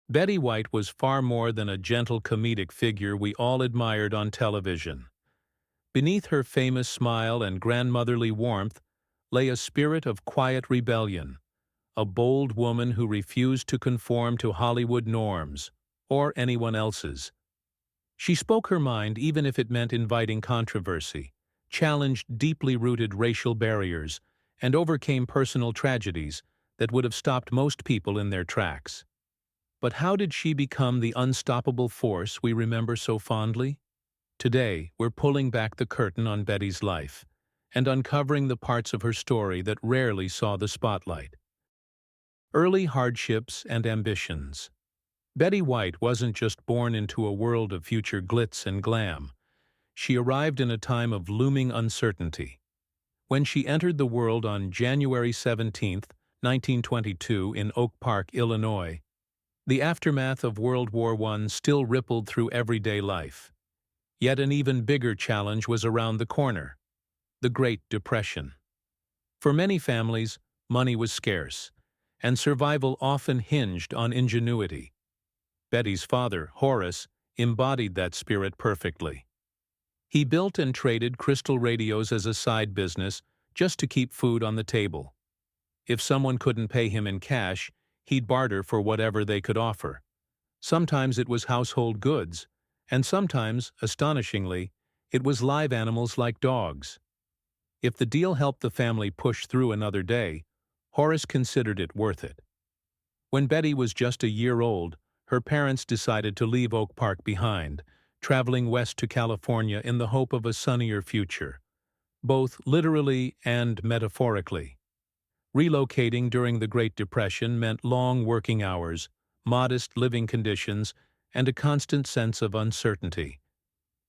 Betty White was far more than a gentle comedic figure we all admired on television. Beneath her famous smile and grandmotherly warmth lay a spirit of quiet rebellion, a bold woman who refused to conform to Hollywood norms, or anyone else's. She spoke her mind even if it meant inviting controversy, challenged deeply rooted racial barriers, and overcame personal tragedies that would have stopped most people in their tracks. But how did she become the unstoppable force we remember so fondly? Today, we're pulling back the curtain on Betty's life and uncovering the parts of her story that rarely saw the spotlight. Early hardships and ambitions. Betty White wasn't just born into a world of future glitz and glam. She arrived in a time of looming uncertainty. When she entered the world on January 17, 1922 in Oak Park, Illinois, the aftermath of World War I still rippled through everyday life. Yet an even bigger challenge was around the corner: the Great Depression. For many families, money was scarce, and survival often hinged on ingenuity. Betty's father, Horace, embodied that spirit perfectly. He built and traded crystal radios as a side business just to keep food on the table. If someone couldn't pay him in cash, he'd barter for whatever they could offer. Sometimes it was household goods, and sometimes, astonishingly, it was live animals like dogs. If the deal helped the family push through another day, Horace considered it worth it. When Betty was just a year old, her parents decided to leave Oak Park behind, traveling west to California in the hope of a sunnier future, both literally and metaphorically. Relocating during the Great Depression meant long working hours, modest living conditions, and a constant sense of uncertainty.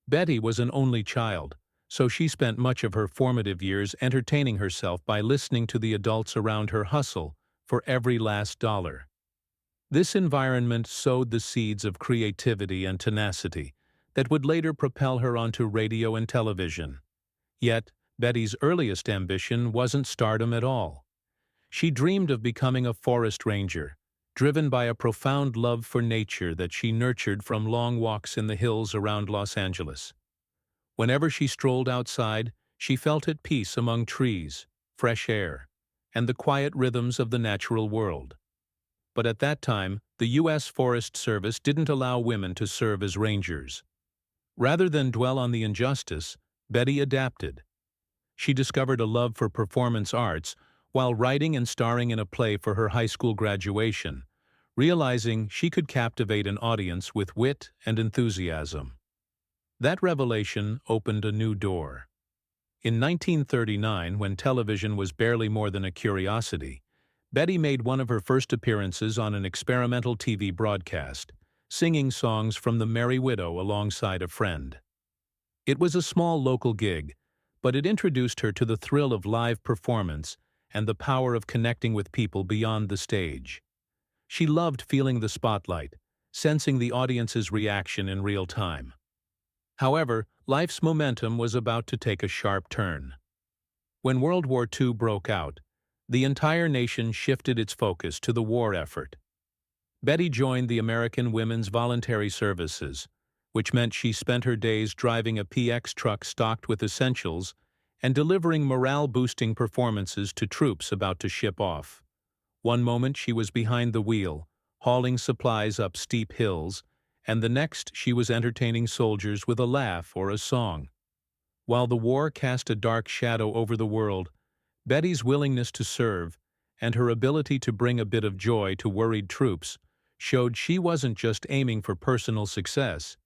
Betty was an only child, so she spent much of her formative years entertaining herself by listening to the adults around her hustle for every last dollar. This environment sowed the seeds of creativity and tenacity that would later propel her onto radio and television. Yet, Betty's earliest ambition wasn't stardom at all. She dreamed of becoming a forest ranger, driven by a profound love for nature that she nurtured from long walks in the hills around Los Angeles. Whenever she strolled outside, she felt at peace among trees, fresh air, and the quiet rhythms of the natural world. But at that time, the U.S. Forest Service didn't allow women to serve as rangers. Rather than dwell on the injustice, Betty adapted. She discovered a love for performance arts while writing and starring in a play for her high school graduation, realizing she could captivate an audience with wit and enthusiasm. That revelation opened a new door. In 1939, when television was barely more than a curiosity, Betty made one of her first appearances on an experimental TV broadcast, singing songs from The Merry Widow alongside a friend. It was a small local gig, but it introduced her to the thrill of live performance and the power of connecting with people beyond the stage. She loved feeling the spotlight, sensing the audience's reaction in real time. However, life's momentum was about to take a sharp turn. When World War II broke out, the entire nation shifted its focus to the war effort. Betty joined the American Women's Voluntary Services, which meant she spent her days driving a PX truck stocked with essentials and delivering morale-boosting performances to troops about to ship off. One moment she was behind the wheel, hauling supplies up steep hills, and the next she was entertaining soldiers with a laugh or a song. While the war cast a dark shadow over the world, Betty's willingness to serve and her ability to bring a bit of joy to worried troops showed she wasn't just aiming for personal success.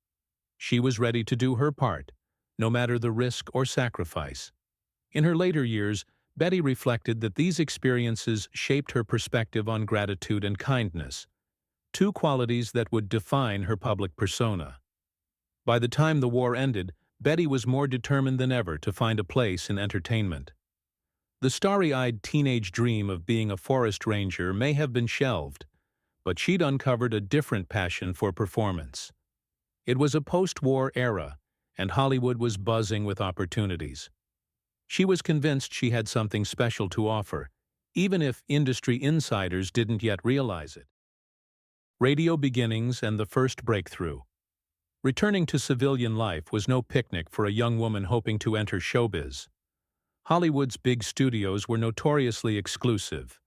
She was ready to do her part, no matter the risk or sacrifice. In her later years, Betty reflected that these experiences shaped her perspective on gratitude and kindness, two qualities that would define her public persona. By the time the war ended, Betty was more determined than ever to find a place in entertainment. The starry-eyed teenage dream of being a forest ranger may have been shelved, but she'd uncovered a different passion for performance. It was a post-war era, and Hollywood was buzzing with opportunities. She was convinced she had something special to offer, even if industry insiders didn't yet realize it. Radio beginnings and the first breakthrough. Returning to civilian life was no picnic for a young woman hoping to enter showbiz. Hollywood's big studios were notoriously exclusive.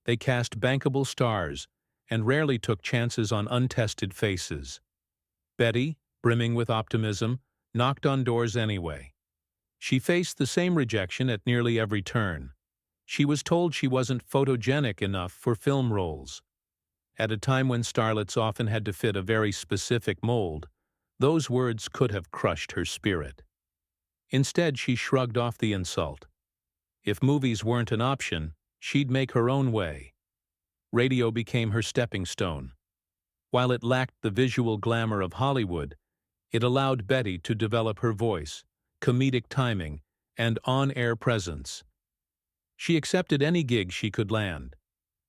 They cast bankable stars and rarely took chances on untested faces. Betty, brimming with optimism, knocked on doors anyway. She faced the same rejection at nearly every turn. She was told she wasn't photogenic enough for film roles. At a time when starlets often had to fit a very specific mold, those words could have crushed her spirit. Instead, she shrugged off the insult. If movies weren't an option, she'd make her own way. Radio became her stepping stone. While it lacked the visual glamour of Hollywood, it allowed Betty to develop her voice, comedic timing, and on-air presence. She accepted any gig she could land,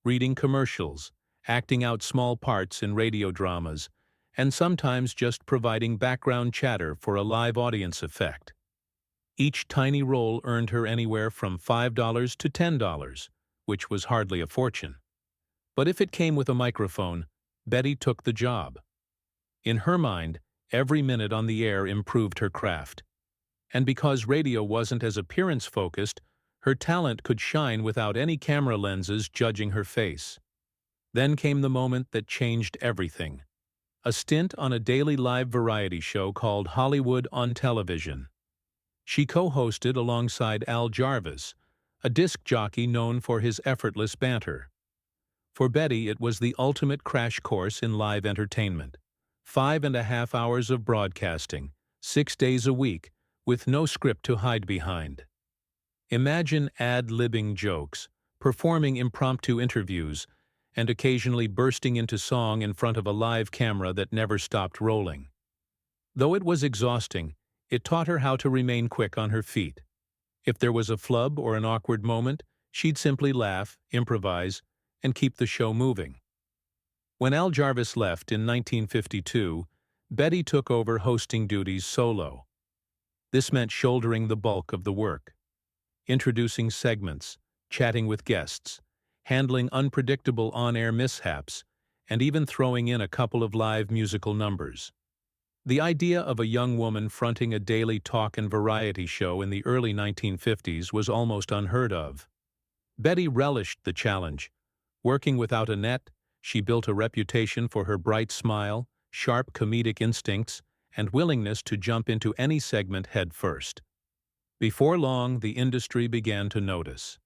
reading commercials, acting out small parts in radio dramas, and sometimes just providing background chatter for a live audience effect. Each tiny role earned her anywhere from $5 to $10, which was hardly a fortune. But if it came with a microphone, Betty took the job. In her mind, every minute on the air improved her craft. And because radio wasn't as appearance-focused, her talent could shine without any camera lenses judging her face. Then came the moment that changed everything. A stint on a daily live variety show called Hollywood on Television. She co-hosted alongside Al Jarvis, a disc jockey known for his effortless banter. For Betty, it was the ultimate crash course in live entertainment. 5.5 hours of broadcasting, 6 days a week, with no script to hide behind. Imagine ad-libbing jokes, performing impromptu interviews, and occasionally bursting into song in front of a live camera that never stopped rolling. Though it was exhausting, it taught her how to remain quick on her feet. If there was a flub or an awkward moment, she'd simply laugh, improvise, and keep the show moving. When Al Jarvis left in 1952, Betty took over hosting duties solo. This meant shouldering the bulk of the work, introducing segments, chatting with guests, handling unpredictable on-air mishaps, and even throwing in a couple of live musical numbers. The idea of a young woman fronting a daily talk and variety show in the early 1950s was almost unheard of. Betty relished the challenge. Working without a net, she built a reputation for her bright smile, sharp comedic instincts, and willingness to jump into any segment head first. Before long, the industry began to notice.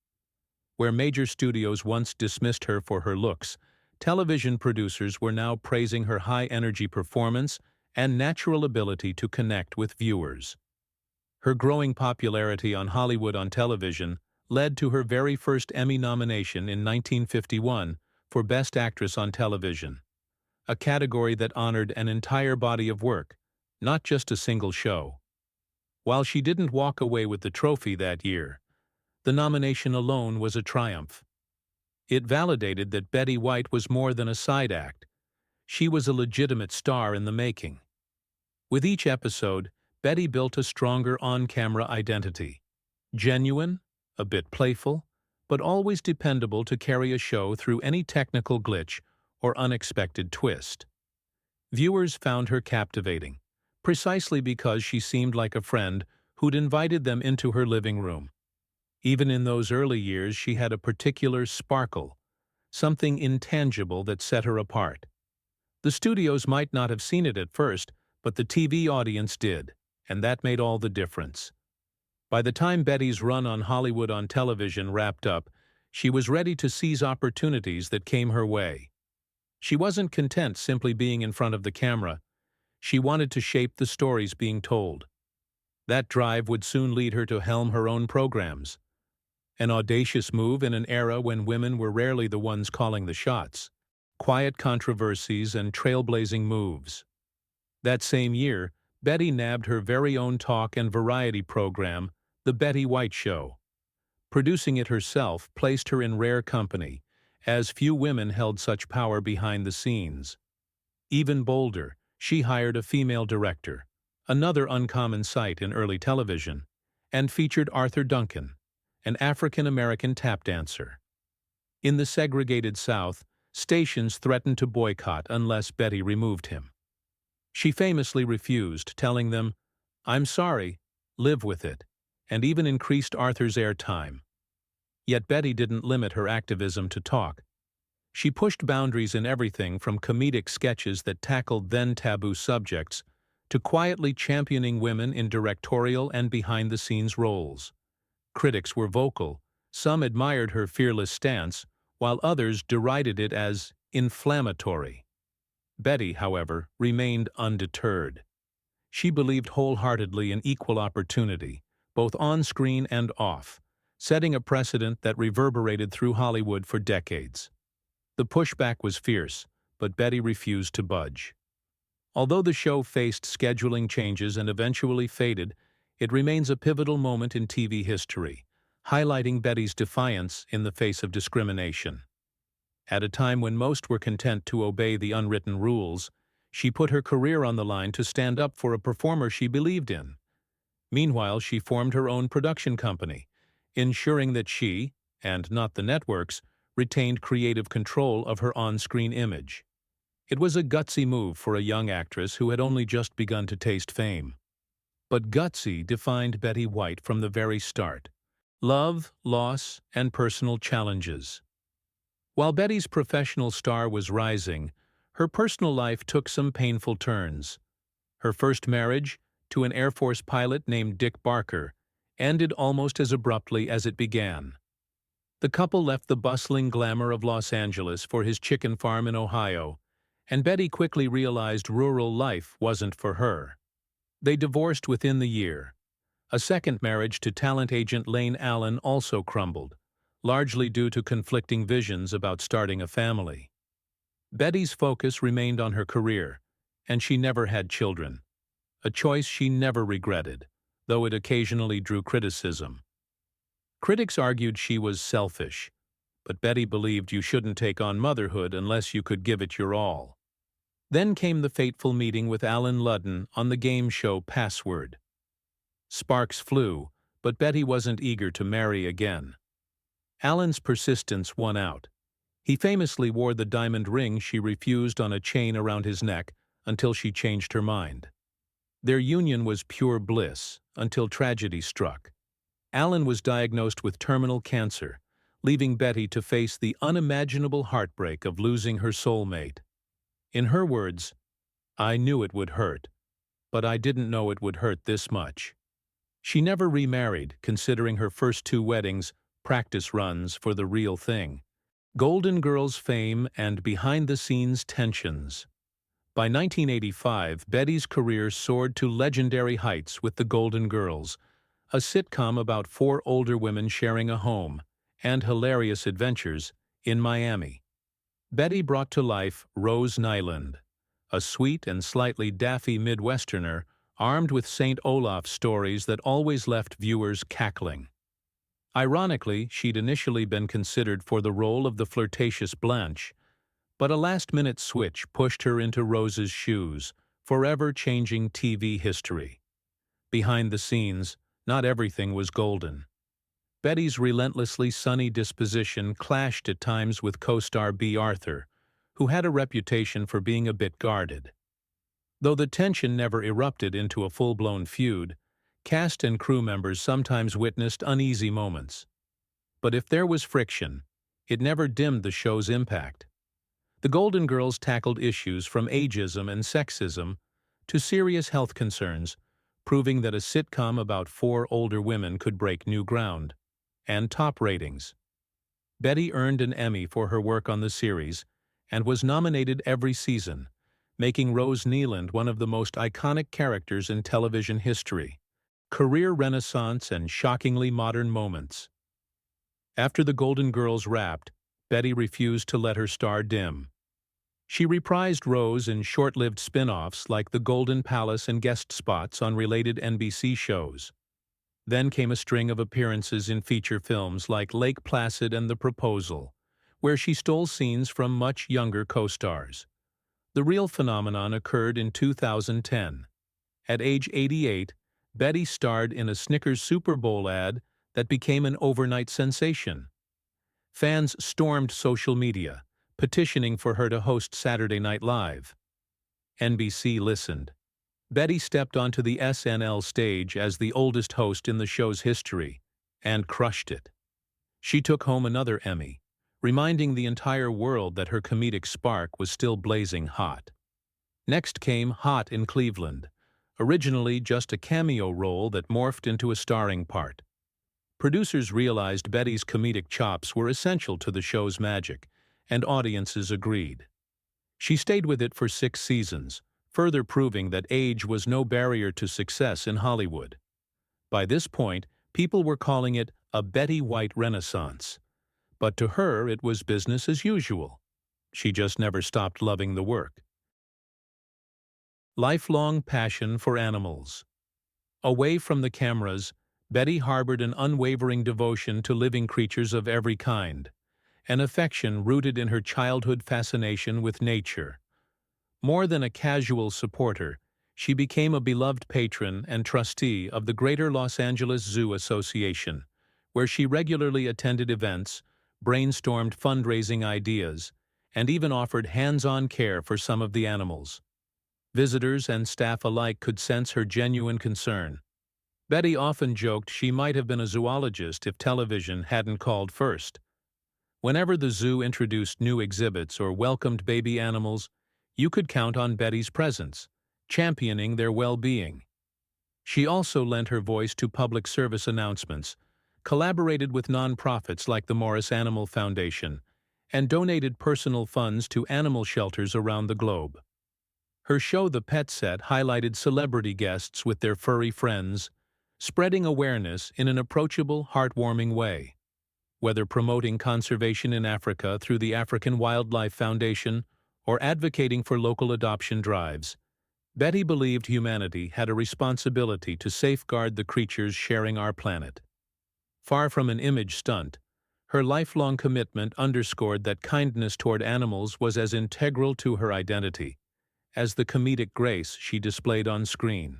Where major studios once dismissed her for her looks, television producers were now praising her high-energy performance and natural ability to connect with viewers. Her growing popularity on Hollywood on Television led to her very first Emmy nomination in 1951 for Best Actress on Television, a category that honored an entire body of work, not just a single show. While she didn't walk away with the trophy that year, the nomination alone was a triumph. It validated that Betty White was more than a side act. She was a legitimate star in the making. With each episode, Betty built a stronger on-camera identity. Genuine, a bit playful, but always dependable to carry a show through any technical glitch or unexpected twist. Viewers found her captivating, precisely because she seemed like a friend who'd invited them into her living room. Even in those early years, she had a particular sparkle, something intangible that set her apart. The studios might not have seen it at first, but the TV audience did, and that made all the difference. By the time Betty's run on Hollywood on Television wrapped up, she was ready to seize opportunities that came her way. She wasn't content simply being in front of the camera. She wanted to shape the stories being told. That drive would soon lead her to helm her own programs. An audacious move in an era when women were rarely the ones calling the shots. Quiet controversies and trailblazing moves. That same year, Betty nabbed her very own talk and variety program, The Betty White Show. Producing it herself placed her in rare company, as few women held such power behind the scenes. Even bolder, she hired a female director, another uncommon sight in early television, and featured Arthur Duncan, an African-American tap dancer. In the segregated South, Stations threatened to boycott unless Betty removed him. She famously refused, telling them, "I'm sorry, live with it," and even increased Arthur's airtime. Yet Betty didn't limit her activism to talk. She pushed boundaries in everything from comedic sketches that tackled then-taboo subjects to quietly championing women in directorial and behind-the-scenes roles. Critics were vocal. Some admired her fearless stance, while others derided it as inflammatory. Betty, however, remained undeterred. She believed wholeheartedly in equal opportunity, both on-screen and off, setting a precedent that reverberated through Hollywood for decades. The pushback was fierce, but Betty refused to budge. Although the show faced scheduling changes and eventually faded, it remains a pivotal moment in TV history, highlighting Betty's defiance in the face of discrimination. At a time when most were content to obey the unwritten rules, she put her career on the line to stand up for a performer she believed in. Meanwhile, she formed her own production company, ensuring that she, and not the networks, retained creative control of her on-screen image. It was a gutsy move for a young actress who had only just begun to taste fame. But gutsy defined Betty White from the very start. Love, loss, and personal challenges. While Betty's professional star was rising, her personal life took some painful turns. Her first marriage, to an Air Force pilot named Dick Barker, ended almost as abruptly as it began. The couple left the bustling glamour of Los Angeles for his chicken farm in Ohio, and Betty quickly realized rural life wasn't for her. They divorced within the year. A second marriage to talent agent Lane Allen also crumbled, largely due to conflicting visions about starting a family. Betty's focus remained on her career, and she never had children, a choice she never regretted, though it occasionally drew criticism. Critics argued she was selfish, but Betty believed you shouldn't take on motherhood unless you could give it your all. Then came the fateful meeting with Allen Ludden on the game show Password. Sparks flew, but Betty wasn't eager to marry again. Allen's persistence won out. He famously wore the diamond ring she refused on a chain around his neck until she changed her mind. Their union was pure bliss until tragedy struck. Allen was diagnosed with terminal cancer, leaving Betty to face the unimaginable heartbreak of losing her soulmate. In her words, "I knew it would hurt, but I didn't know it would hurt this much." She never remarried, considering her first two weddings practice runs for the real thing. Golden Girls fame and behind-the-scenes tensions. By 1985, Betty's career soared to legendary heights with The Golden Girls, a sitcom about four older women sharing a home, and hilarious adventures, in Miami. Betty brought to life Rose Nyland, a sweet and slightly daffy Midwesterner armed with St. Olaf stories that always left viewers cackling. Ironically, she'd initially been considered for the role of the flirtatious Blanche, but a last-minute switch pushed her into Rose's shoes, forever changing TV history. Behind the scenes, not everything was golden. Betty's relentlessly sunny disposition clashed at times with co-star B. Arthur, who had a reputation for being a bit guarded. Though the tension never erupted into a full-blown feud, cast and crew members sometimes witnessed uneasy moments. But if there was friction, it never dimmed the show's impact. The Golden Girls tackled issues from ageism and sexism to serious health concerns, proving that a sitcom about four older women could break new ground. And top ratings. Betty earned an Emmy for her work on the series and was nominated every season, making Rose Nyland one of the most iconic characters in television history. Career renaissance and shockingly modern moments. After the Golden Girls wrapped, Betty refused to let her star dim. She reprised Rose in short-lived spin-offs like The Golden Palace and guest spots on related NBC shows. Then came a string of appearances in feature films like Lake Placid and The Proposal, where she stole scenes from much younger co-stars. The real phenomenon occurred in 2010. At age 88, Betty starred in a Snickers Super Bowl ad that became an overnight sensation. Fans stormed social media, petitioning for her to host Saturday Night Live. NBC listened. Betty stepped onto the SNL stage as the oldest host in the show's history, and crushed it. She took home another Emmy, reminding the entire world that her comedic spark was still blazing hot. Next came Hot in Cleveland, originally just a cameo role that morphed into a starring part. Producers realized Betty's comedic chops were essential to the show's magic, and audiences agreed. She stayed with it for 6 seasons, further proving that age was no barrier to success in Hollywood. By this point, people were calling it a Betty White renaissance. But to her, it was business as usual. She just never stopped loving the work. Lifelong passion for animals. Away from the cameras, Betty harbored an unwavering devotion to living creatures of every kind, an affection rooted in her childhood fascination with nature. More than a casual supporter, she became a beloved patron and trustee of the Greater Los Angeles Zoo Association, where she regularly attended events, brainstormed fundraising ideas, and even offered hands-on care for some of the animals. Visitors and staff alike could sense her genuine concern. Betty often joked she might have been a zoologist if television hadn't called first. Whenever the zoo introduced new exhibits or welcomed baby animals, you could count on Betty's presence, championing their well-being. She also lent her voice to public service announcements, collaborated with nonprofits like the Morris Animal Foundation, and donated personal funds to animal shelters around the globe. Her show The Pet Set highlighted celebrity guests with their furry friends, spreading awareness in an approachable, heartwarming way. Whether promoting conservation in Africa through the African Wildlife Foundation or advocating for local adoption drives, Betty believed humanity had a responsibility to safeguard the creatures sharing our planet. Far from an image stunt, her lifelong commitment underscored that kindness toward animals was as integral to her identity as the comedic grace she displayed on screen.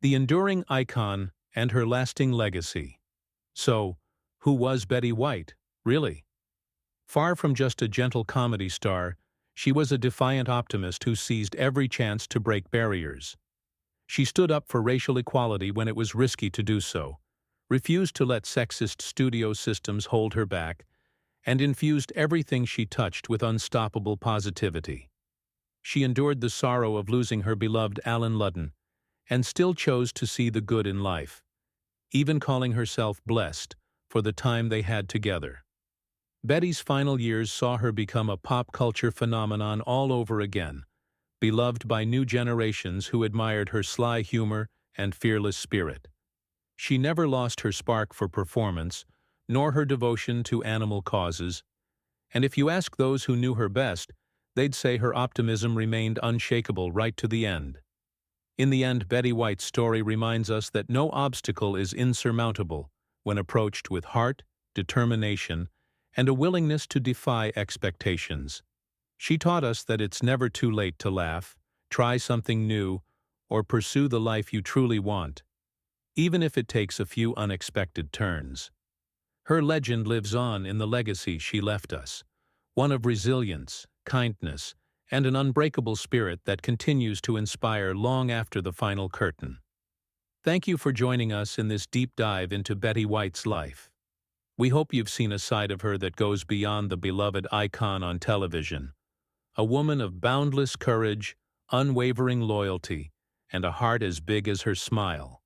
The enduring icon and her lasting legacy. So, who was Betty White, really? Far from just a gentle comedy star, she was a defiant optimist who seized every chance to break barriers. She stood up for racial equality when it was risky to do so, refused to let sexist studio systems hold her back, and infused everything she touched with unstoppable positivity. She endured the sorrow of losing her beloved Allen Ludden, and still chose to see the good in life, even calling herself blessed for the time they had together. Betty's final years saw her become a pop culture phenomenon all over again, beloved by new generations who admired her sly humor and fearless spirit. She never lost her spark for performance, nor her devotion to animal causes, and if you ask those who knew her best, they'd say her optimism remained unshakable right to the end. In the end, Betty White's story reminds us that no obstacle is insurmountable when approached with heart, determination, and a willingness to defy expectations. She taught us that it's never too late to laugh, try something new, or pursue the life you truly want, even if it takes a few unexpected turns. Her legend lives on in the legacy she left us, one of resilience, kindness, and an unbreakable spirit that continues to inspire long after the final curtain. Thank you for joining us in this deep dive into Betty White's life. We hope you've seen a side of her that goes beyond the beloved icon on television. A woman of boundless courage, unwavering loyalty, and a heart as big as her smile.